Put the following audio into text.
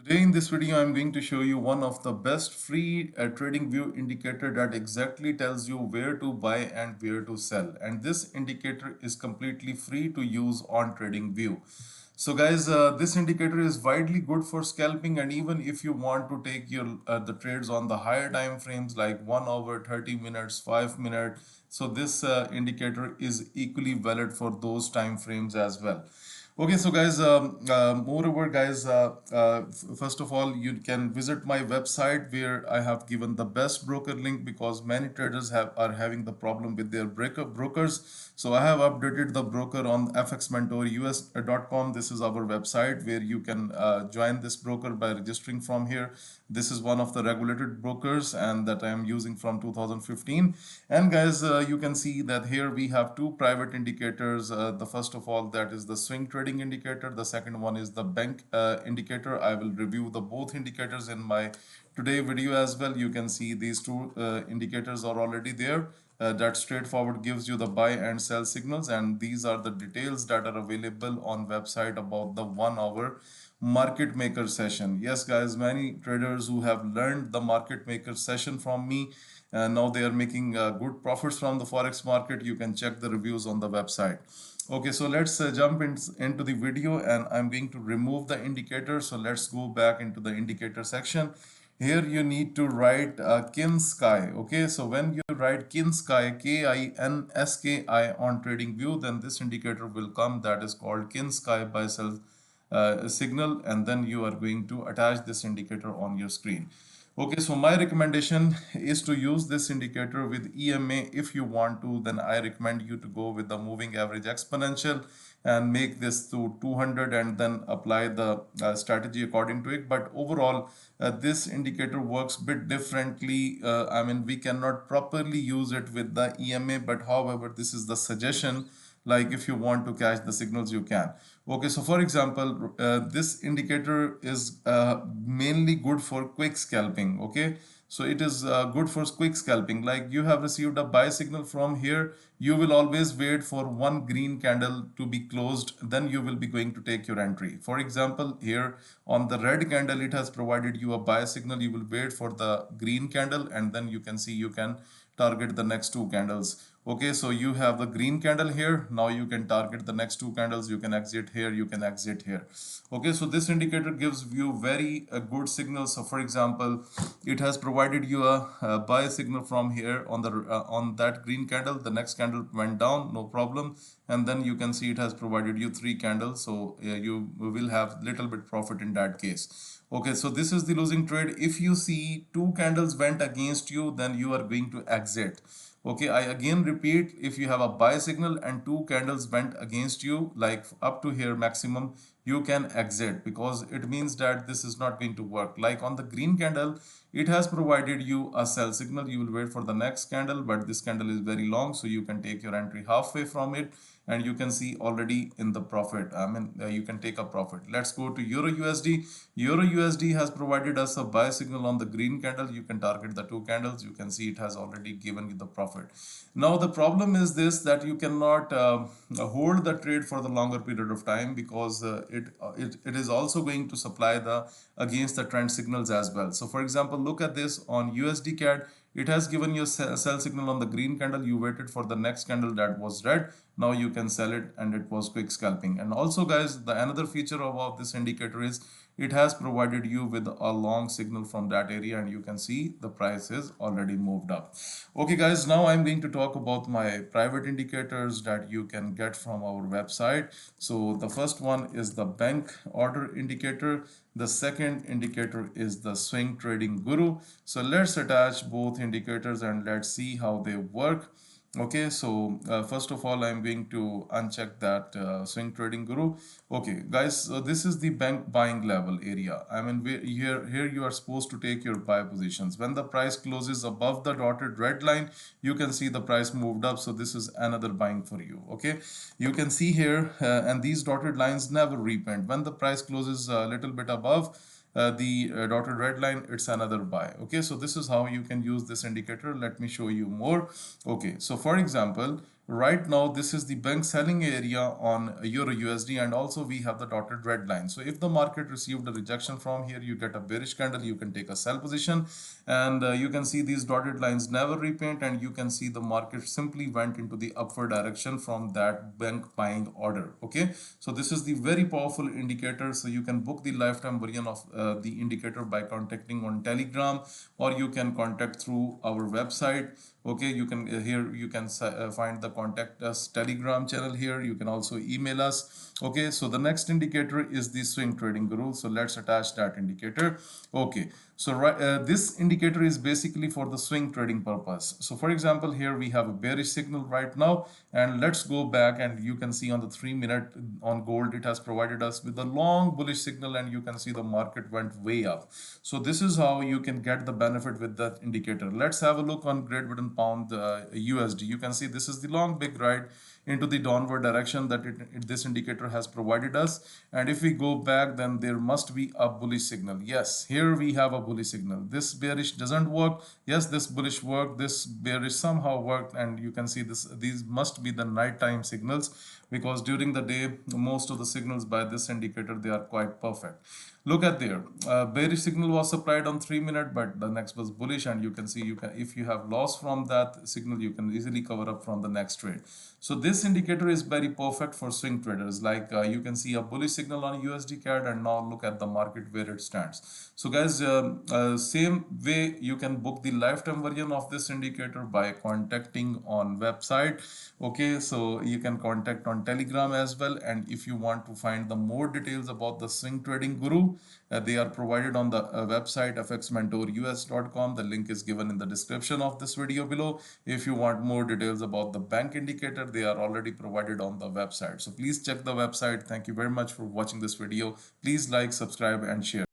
Today in this video, I'm going to show you one of the best free trading view indicator that exactly tells you where to buy and where to sell. And this indicator is completely free to use on TradingView. So guys, this indicator is widely good for scalping, and even if you want to take your the trades on the higher time frames like 1 hour, 30 minutes, 5 minutes. So this indicator is equally valid for those time frames as well. Okay, so guys, moreover, guys, first of all, you can visit my website where I have given the best broker link because many traders are having the problem with their brokers. So I have updated the broker on fxmentorus.com. This is our website where you can join this broker by registering from here. This is one of the regulated brokers and that I am using from 2015. And guys, you can see that here we have two private indicators. The first of all, that is the swing trading indicator. The second one is the bank indicator. I will review the both indicators in my today video as well. You can see these two indicators are already there. That straightforward gives you the buy and sell signals, and these are the details that are available on website about the 1 hour market maker session. Yes guys, many traders who have learned the market maker session from me, now they are making good profits from the forex market. You can check the reviews on the website. Okay, so let's jump into the video, and I'm going to remove the indicator. So let's go back into the indicator section. Here you need to write Kinski. Okay, so when you write Kinski, Kinski on TradingView, then this indicator will come, that is called Kinski buy sell signal, and then you are going to attach this indicator on your screen. Okay, so my recommendation is to use this indicator with EMA. If you want to, then I recommend you to go with the moving average exponential and make this to 200 and then apply the strategy according to it. But overall, this indicator works a bit differently. I mean, we cannot properly use it with the EMA, but however, this is the suggestion. Like if you want to catch the signals, you can. Okay, so for example, this indicator is mainly good for quick scalping. Okay, so it is good for quick scalping. Like you have received a buy signal from here, you will always wait for one green candle to be closed, then you will be going to take your entry. For example, here on the red candle, it has provided you a buy signal. You will wait for the green candle, and then you can see you can target the next two candles. Okay, so you have the green candle here. Now you can target the next two candles. You can exit here, you can exit here. Okay, so this indicator gives you very good signals. So for example, it has provided you a buy signal from here on the on that green candle. The next candle went down, no problem, and then you can see it has provided you three candles. So you will have little bit profit in that case. Okay, so this is the losing trade. If you see two candles went against you, then you are going to exit. Okay, I again repeat, if you have a buy signal and two candles went against you, like up to here maximum, you can exit because it means that this is not going to work. Like on the green candle, it has provided you a sell signal. You will wait for the next candle, but this candle is very long, so you can take your entry halfway from it, and you can see already in the profit. I mean, you can take a profit. Let's go to Euro USD. Euro USD has provided us a buy signal on the green candle. You can target the two candles. You can see it has already given you the profit. Now the problem is this, that you cannot hold the trade for the longer period of time because it is also going to supply the against the trend signals as well. So for example, look at this on USD CAD. It has given you a sell signal on the green candle. You waited for the next candle that was red. Now you can sell it, and it was quick scalping. And also guys, the another feature of this indicator is it has provided you with a long signal from that area, and you can see the price is already moved up. Okay guys, now I'm going to talk about my private indicators that you can get from our website. So the first one is the bank order indicator. The second indicator is the swing trading guru. So let's attach both indicators and let's see how they work. Okay, so first of all, I'm going to uncheck that swing trading guru. Okay, guys, so this is the bank buying level area. I mean, here you are supposed to take your buy positions. When the price closes above the dotted red line, you can see the price moved up. So this is another buying for you. Okay, you can see here, and these dotted lines never repaint. When the price closes a little bit above the dotted red line, it's another buy. Okay, so this is how you can use this indicator. Let me show you more. Okay, so for example, Right now, this is the bank selling area on Euro USD, and also we have the dotted red line. So if the market received a rejection from here, you get a bearish candle, you can take a sell position, and you can see these dotted lines never repaint, and you can see the market simply went into the upward direction from that bank buying order. Okay, so this is the very powerful indicator. So you can book the lifetime version of the indicator by contacting on Telegram, or you can contact through our website. Okay, you can here you can find the contact us Telegram channel here. You can also email us. Okay, so the next indicator is the swing trading guru. So let's attach that indicator. Okay, so this indicator is basically for the swing trading purpose. So for example, here we have a bearish signal right now, and let's go back, and you can see on the 3 minute on gold, it has provided us with a long bullish signal, and you can see the market went way up. So this is how you can get the benefit with that indicator. Let's have a look on Great Britain pound USD. You can see this is the long big ride into the downward direction that this indicator has provided us. And if we go back, then there must be a bullish signal. Yes, here we have a bullish signal. This bearish doesn't work. Yes, this bullish worked. This bearish somehow worked, and you can see this. These must be the nighttime signals, because during the day, most of the signals by this indicator, they are quite perfect. Look at there, bearish signal was supplied on 3 minute, but the next was bullish, and you can see, if you have loss from that signal, you can easily cover up from the next trade. So this indicator is very perfect for swing traders. Like you can see a bullish signal on USD CAD, and now look at the market where it stands. So guys, same way you can book the lifetime version of this indicator by contacting on website. Okay, so you can contact on Telegram as well. And if you want to find the more details about the swing trading guru, they are provided on the website fxmentorus.com. The link is given in the description of this video below. If you want more details about the bank indicator, they are already provided on the website. So please check the website. Thank you very much for watching this video. Please like, subscribe, and share.